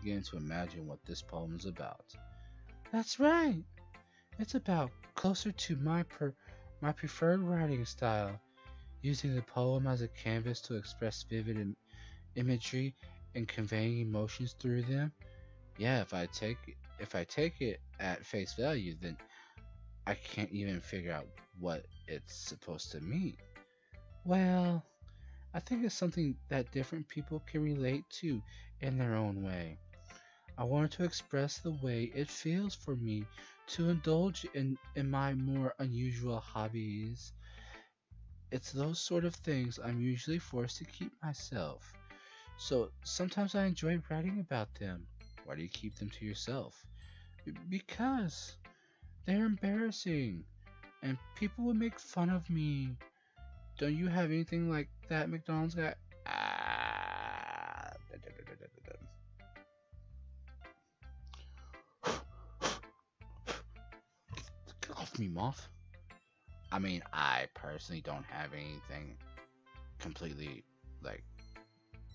begin to imagine what this poem is about. That's right. It's about closer to my preferred writing style, using the poem as a canvas to express vivid imagery and conveying emotions through them. Yeah, if I take it at face value, then I can't even figure out what it's supposed to mean. Well, I think it's something that different people can relate to in their own way. I wanted to express the way it feels for me to indulge in my more unusual hobbies. It's those sort of things I'm usually forced to keep myself. So sometimes I enjoy writing about them. Why do you keep them to yourself? Because they're embarrassing and people would make fun of me. Don't you have anything like that, McDonald's guy? Ah. Get off me, moth. I mean, I personally don't have anything completely, like,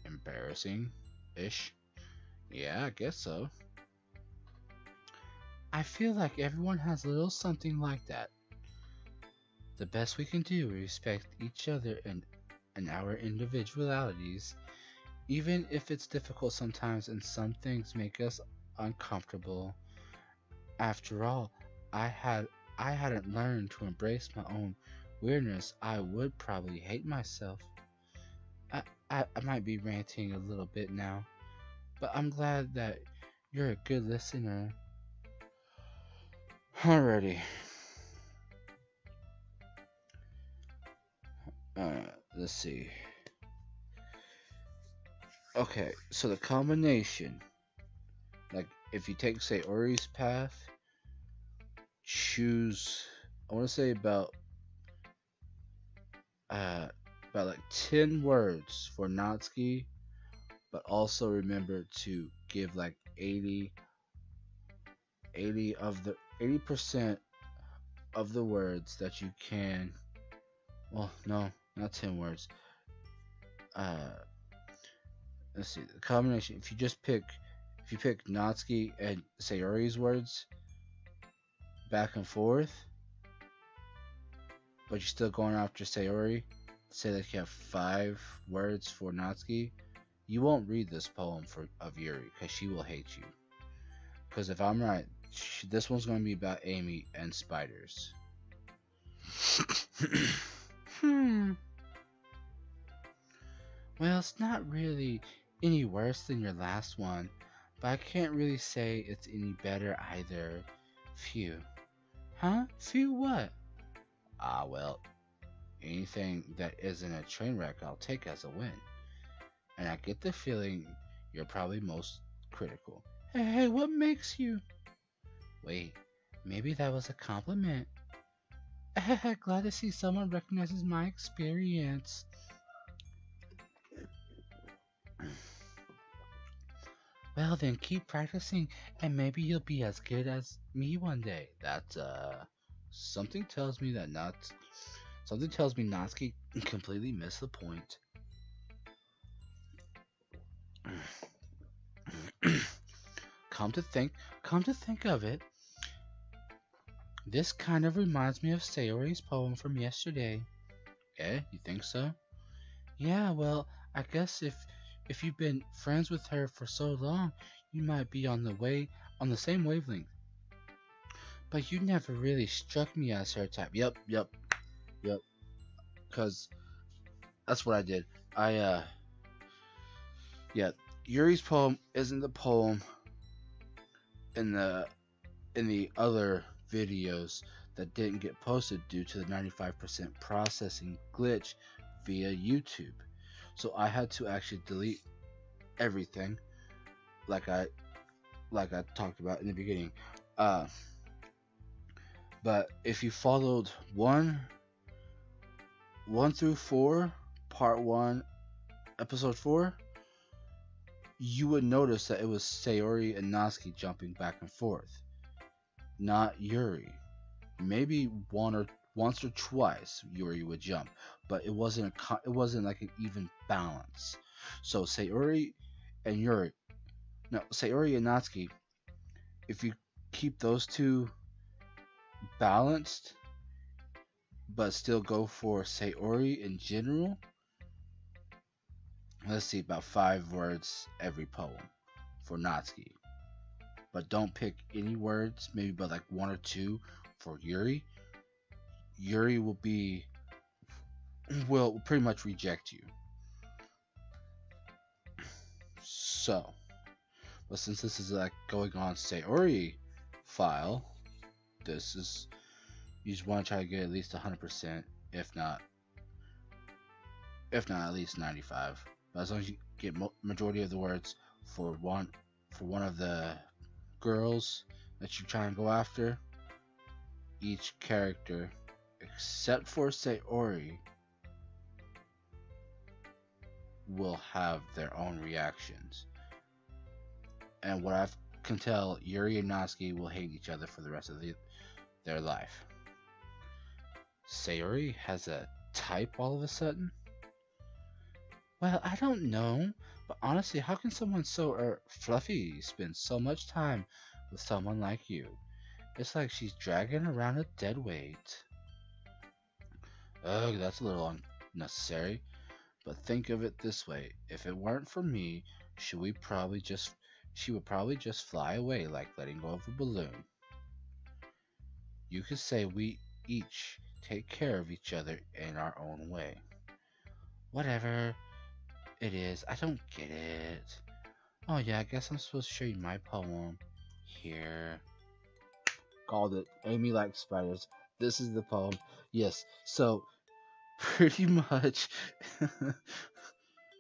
embarrassing ish. Yeah, I guess so. I feel like everyone has a little something like that. The best we can do is respect each other and our individualities, even if it's difficult sometimes and some things make us uncomfortable. After all, I hadn't learned to embrace my own weirdness, I would probably hate myself. I might be ranting a little bit now, but I'm glad that you're a good listener. Alrighty. Let's see. Okay, so the combination, like if you take, say, Ori's path, choose, I want to say about like 10 words for Natsuki, but also remember to give like 80% of the words that you can. Well, no, not 10 words. Uh, let's see the combination. If you pick Natsuki and Sayori's words back and forth, but you're still going after Sayori, say that you have 5 words for Natsuki, you won't read this poem of Yuri because she will hate you. Because if I'm right, this one's going to be about Amy and spiders. Hmm. Well, it's not really any worse than your last one, but I can't really say it's any better either. Phew. Huh? Phew what? Well, anything that isn't a train wreck I'll take as a win. And I get the feeling you're probably most critical. Hey, what makes you? Wait, maybe that was a compliment. Glad to see someone recognizes my experience. Well, then keep practicing, and maybe you'll be as good as me one day. That's something tells me Natsuki completely missed the point. Come to think of it, this kind of reminds me of Sayori's poem from yesterday. Yeah, you think so? Yeah, well, I guess if you've been friends with her for so long, you might be on the same wavelength. But you never really struck me as her type. Yep. Cause that's what I did. Yeah, Yuri's poem isn't the poem in the other videos that didn't get posted due to the 95% processing glitch via YouTube. So I had to actually delete everything, like I talked about in the beginning. But if you followed 1 through 4, part 1, episode 4, you would notice that it was Sayori and Natsuki jumping back and forth, not Yuri. Maybe once or twice Yuri would jump, but it wasn't like an even balance. So Sayori and Yuri Now, Sayori and Natsuki, if you keep those two balanced, but still go for Sayori in general, let's see, about 5 words every poem for Natsuki. But don't pick any words, maybe but like one or two for Yuri. Yuri will pretty much reject you. So, but since this is like going on Sayori file, this is you just want to try to get at least 100%, if not at least 95. But as long as you get majority of the words for one of the girls that you're trying to go after, each character except for Sayori will have their own reactions. And what I can tell, Yuri and Natsuki will hate each other for the rest of their life. Sayori has a type all of a sudden? Well, I don't know, but honestly, how can someone so fluffy spend so much time with someone like you? It's like she's dragging around a dead weight. Ugh, that's a little unnecessary. But think of it this way: if it weren't for me, she would probably just fly away like letting go of a balloon. You could say we each take care of each other in our own way. Whatever it is, I don't get it. Oh yeah, I guess I'm supposed to show you my poem. Here. Called it Amy Likes Spiders. This is the poem. Yes, so pretty much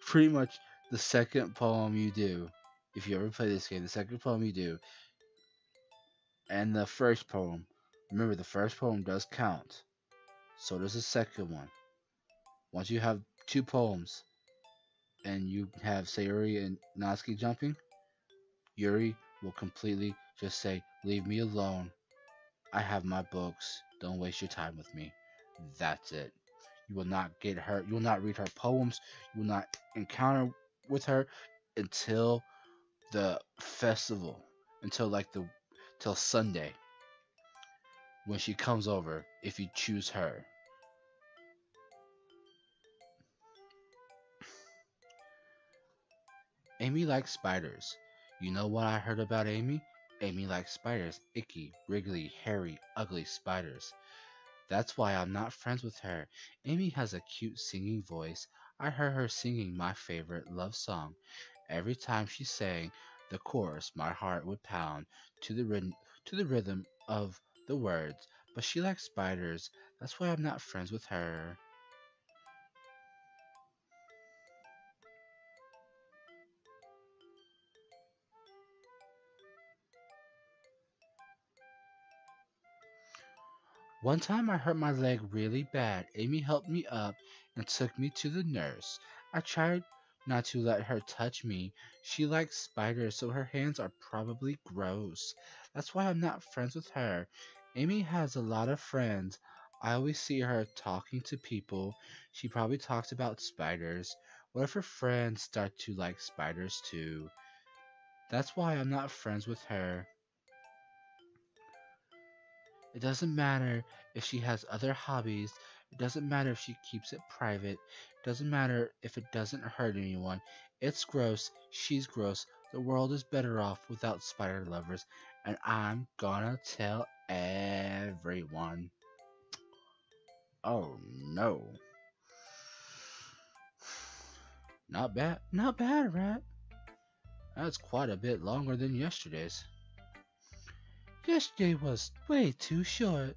pretty much the second poem you do, if you ever play this game, the second poem you do and the first poem, remember the first poem does count, so does the second one. Once you have 2 poems and you have Sayori and Natsuki jumping, Yuri will completely just say, leave me alone, I have my books, don't waste your time with me. That's it. You will not get her. You will not read her poems. You will not encounter with her until the festival, till Sunday, when she comes over, if you choose her. Amy likes spiders. You know what I heard about Amy? Amy likes spiders. Icky, wriggly, hairy, ugly spiders. That's why I'm not friends with her. Amy has a cute singing voice. I heard her singing my favorite love song. Every time she sang the chorus, my heart would pound to the rhythm of the words. But she likes spiders. That's why I'm not friends with her. One time I hurt my leg really bad. Amy helped me up and took me to the nurse. I tried not to let her touch me. She likes spiders, so her hands are probably gross. That's why I'm not friends with her. Amy has a lot of friends. I always see her talking to people. She probably talks about spiders. What if her friends start to like spiders too? That's why I'm not friends with her. It doesn't matter if she has other hobbies. It doesn't matter if she keeps it private. It doesn't matter if it doesn't hurt anyone. It's gross. She's gross. The world is better off without spider lovers. And I'm gonna tell everyone. Oh no. Not bad. Not bad, right? That's quite a bit longer than yesterday's. Yesterday was way too short.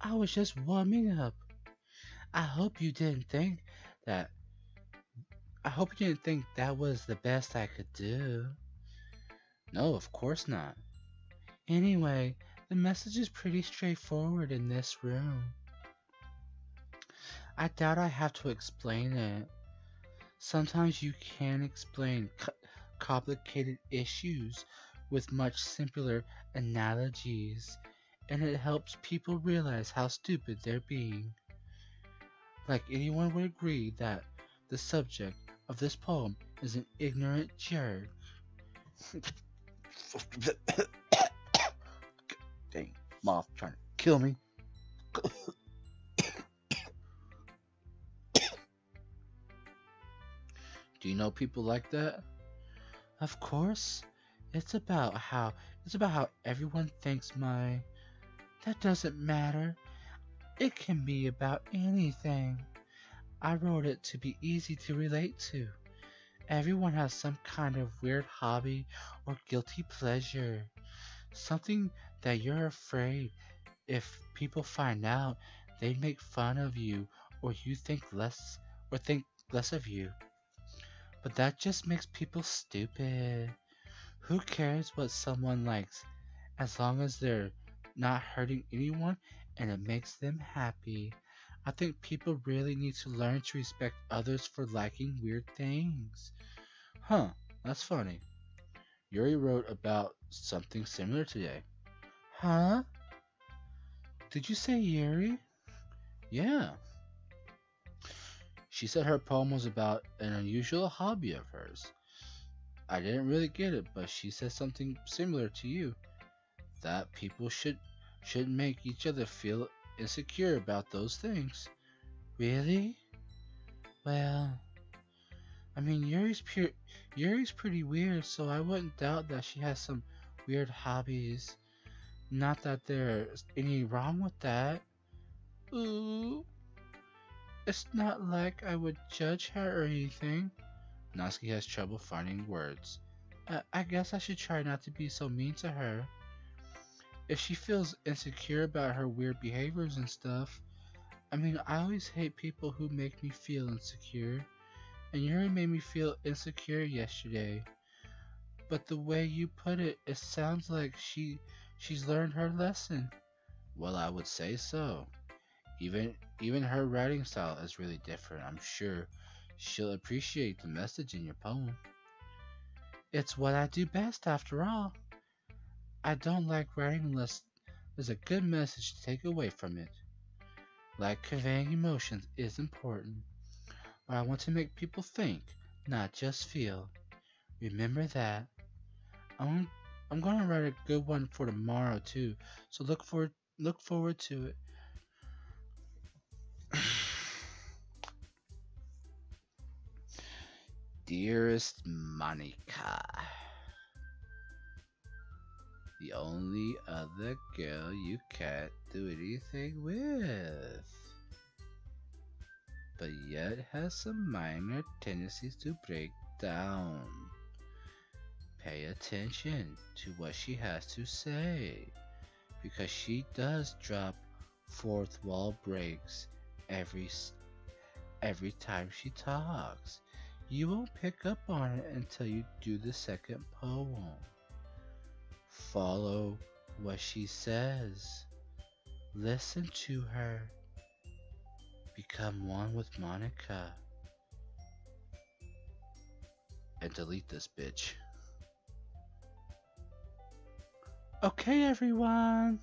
I was just warming up. I hope you didn't think that. I hope you didn't think that was the best I could do. No, of course not. Anyway, the message is pretty straightforward in this room. I doubt I have to explain it. Sometimes you can explain complicated issues with much simpler analogies, and it helps people realize how stupid they're being. Like anyone would agree that the subject of this poem is an ignorant jerk. Dang, moth trying to kill me. Do you know people like that? Of course. It's about how everyone thinks my... That doesn't matter. It can be about anything. I wrote it to be easy to relate to. Everyone has some kind of weird hobby or guilty pleasure. Something that you're afraid if people find out, they'd make fun of you or think less of you. But that just makes people stupid. Who cares what someone likes as long as they're not hurting anyone and it makes them happy? I think people really need to learn to respect others for liking weird things. Huh, that's funny. Yuri wrote about something similar today. Huh? Did you say Yuri? Yeah. She said her poem was about an unusual hobby of hers. I didn't really get it, but she said something similar to you. That people should make each other feel insecure about those things. Really? Well, I mean, Yuri's pretty weird, so I wouldn't doubt that she has some weird hobbies. Not that there's any wrong with that. Ooh. It's not like I would judge her or anything. Natsuki has trouble finding words. I guess I should try not to be so mean to her. If she feels insecure about her weird behaviors and stuff, I mean, I always hate people who make me feel insecure. And Yuri made me feel insecure yesterday. But the way you put it, it sounds like she's learned her lesson. Well, I would say so. Even her writing style is really different. I'm sure she'll appreciate the message in your poem. It's what I do best, after all. I don't like writing unless there's a good message to take away from it. Like conveying emotions is important, but I want to make people think, not just feel. Remember that. I'm gonna write a good one for tomorrow too, so look forward to it. Dearest Monica, the only other girl you can't do anything with, but yet has some minor tendencies to break down. Pay attention to what she has to say, because she does drop fourth wall breaks every time she talks. You won't pick up on it until you do the second poem. Follow what she says. Listen to her. Become one with Monica. And delete this bitch. Okay, everyone.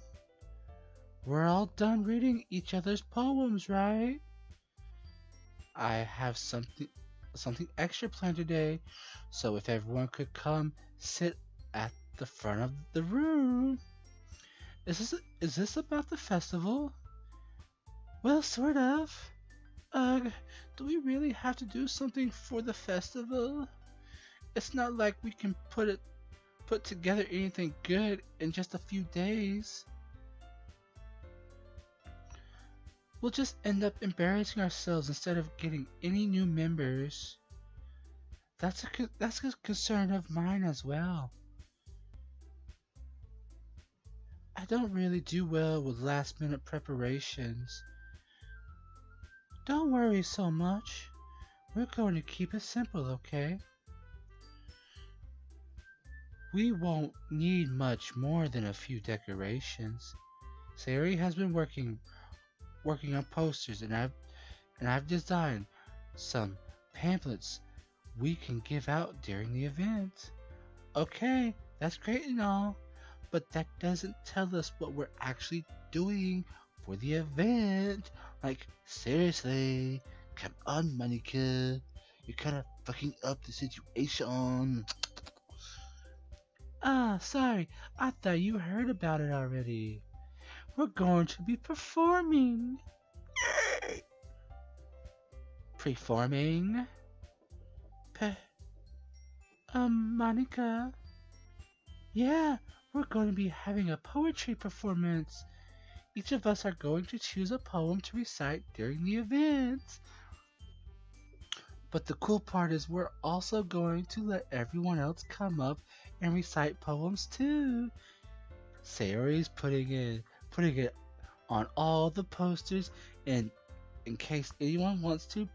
We're all done reading each other's poems, right? I have something extra planned today, so if everyone could come sit at the front of the room. Is this about the festival? Well, sort of. Do we really have to do something for the festival? It's not like we can put together anything good in just a few days. We'll just end up embarrassing ourselves instead of getting any new members. That's a concern of mine as well. I don't really do well with last minute preparations. Don't worry so much. We're going to keep it simple, okay? We won't need much more than a few decorations. Sayori has been working on posters, and I've designed some pamphlets we can give out during the event. Okay, that's great and all, but that doesn't tell us what we're actually doing for the event. Like, seriously, come on, Monica, you're kind of fucking up the situation. Ah, sorry. I thought you heard about it already. We're going to be performing. Performing? Pe- Monica? Yeah, we're going to be having a poetry performance. Each of us are going to choose a poem to recite during the event. But the cool part is we're also going to let everyone else come up and recite poems too. Sayori's putting it on all the posters and in case anyone wants to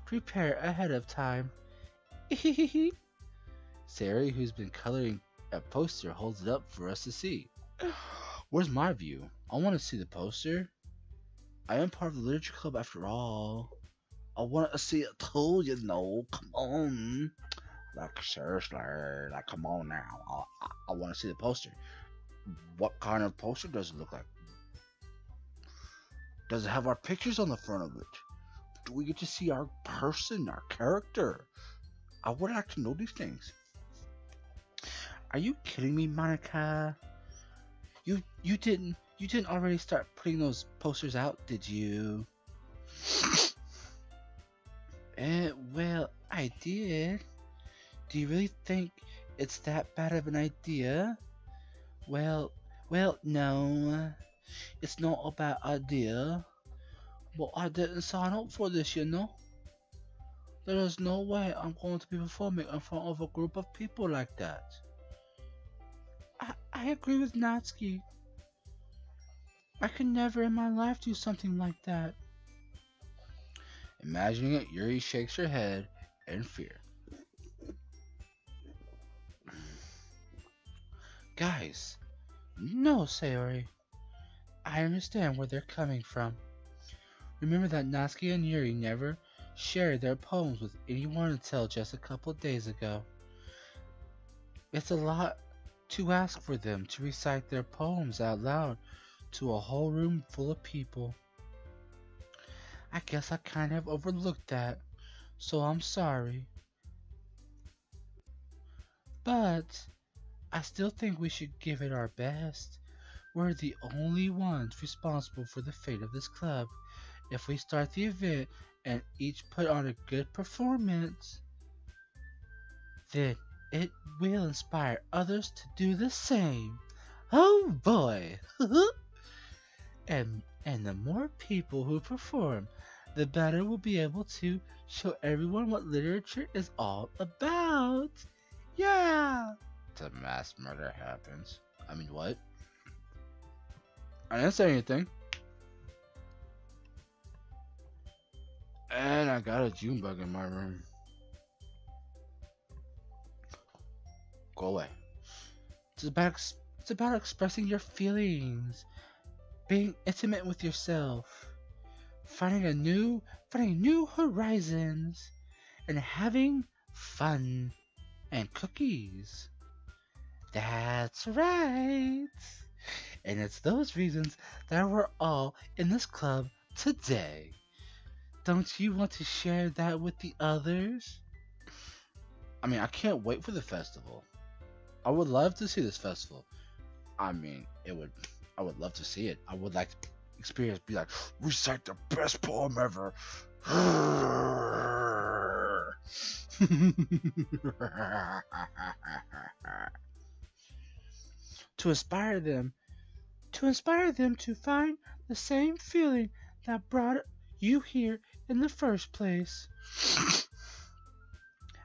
prepare ahead of time. Sayori, who's been coloring a poster, holds it up for us to see. Where's my view? I want to see the poster. I am part of the literature club after all. I want to see it too, you know. Come on. Like, seriously. Like, come on now. I want to see the poster. What kind of poster does it look like? Does it have our pictures on the front of it? Do we get to see our person, our character? I would like to know these things. Are you kidding me, Monica? You didn't already start putting those posters out, did you? Well, I did. Do you really think it's that bad of an idea? Well, no. It's not a bad idea. But I didn't sign up for this, you know? There is no way I'm going to be performing in front of a group of people like that. I agree with Natsuki. I could never in my life do something like that. Imagining it, Yuri shakes her head in fear. Guys, no, Sayori. I understand where they're coming from. Remember that Natsuki and Yuri never shared their poems with anyone until just a couple days ago. It's a lot to ask for them to recite their poems out loud to a whole room full of people. I guess I kind of overlooked that, so I'm sorry. But I still think we should give it our best. We're the only ones responsible for the fate of this club. If we start the event and each put on a good performance, then it will inspire others to do the same. Oh boy! and the more people who perform, the better we'll be able to show everyone what literature is all about. Yeah! The mass murder happens. I mean, what? I didn't say anything. And I got a June bug in my room. Go away. It's about expressing your feelings, being intimate with yourself, finding new horizons, and having fun and cookies. That's right. And it's those reasons that we're all in this club today. Don't you want to share that with the others? I mean, I can't wait for the festival. I would love to see this festival. I mean, I would love to see it. I would like to experience, be like, recite the best poem ever. to inspire them to find the same feeling that brought you here in the first place.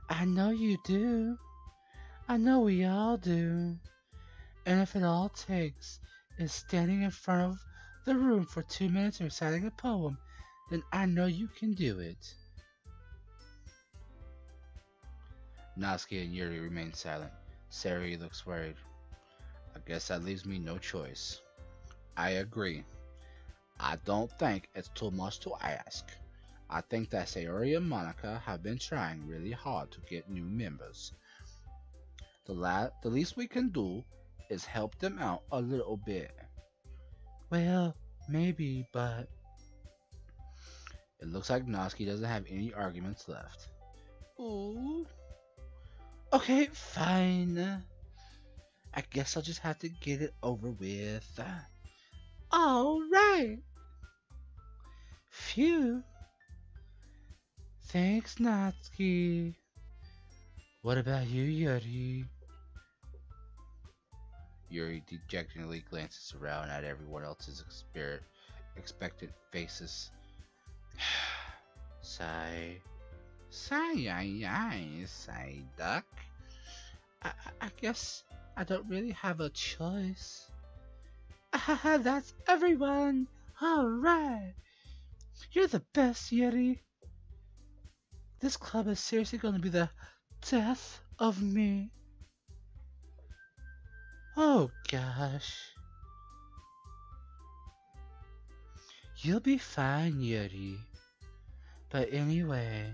I know you do. I know we all do. And if it all takes is standing in front of the room for 2 minutes and reciting a poem, then I know you can do it. Natsuki and Yuri remain silent. Sayori looks worried. I guess that leaves me no choice. I agree. I don't think it's too much to ask. I think that Sayori and Monica have been trying really hard to get new members. The least we can do is help them out a little bit. Well, maybe, but... It looks like Natsuki doesn't have any arguments left. Ooh. Okay, fine. I guess I'll just have to get it over with. All right. Phew. Thanks, Natsuki. What about you, Yuri? Yuri dejectedly glances around at everyone else's expectant faces. Sigh. Sigh, duck. I guess I don't really have a choice. That's everyone. All right. You're the best, Yuri. This club is seriously going to be the death of me. Oh gosh. You'll be fine, Yuri. But anyway,